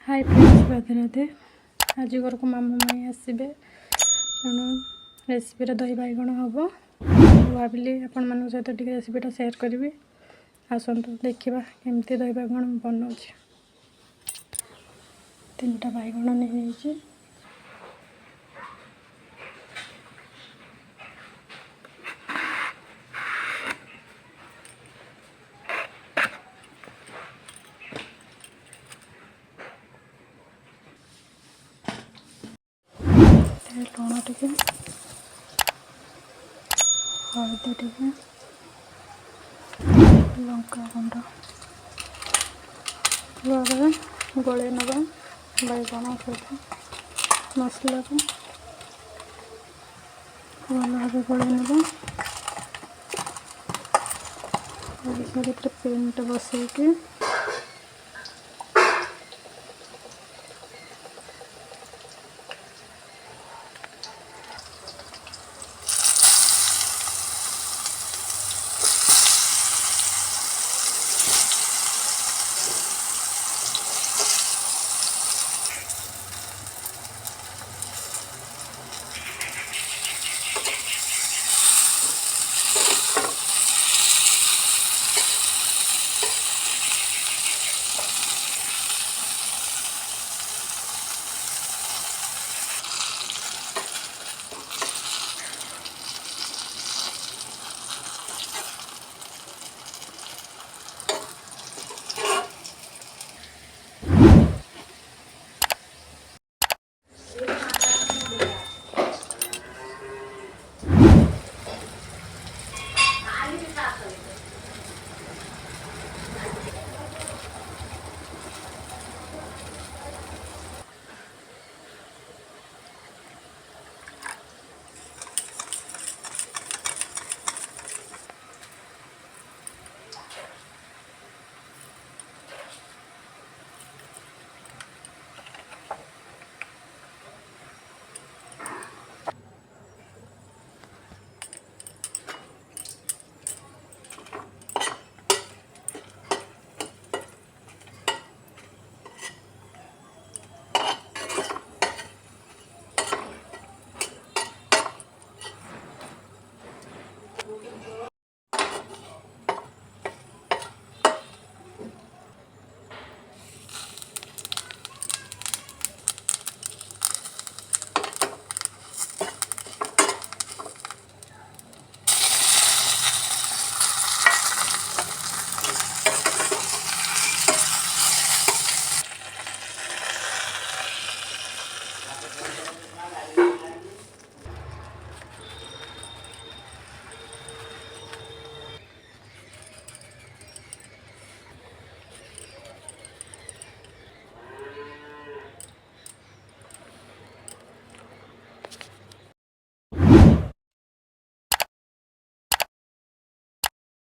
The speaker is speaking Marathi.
Hi friends, Radhe Radhe. आज घर को मामू माई आसबे तेणु रेसिपी दही बैगण हम भाविली आपण मान सहित टे रेसिपीटा सेयार करी। आसतु देखा केमती दही बैगण बनाऊँ। 3टा बैगण नहीं लुण टे हलदी टे लंका गुंड गले नवा बैगण सहित मसला को भल भाव गले नवा। पेन बसैकी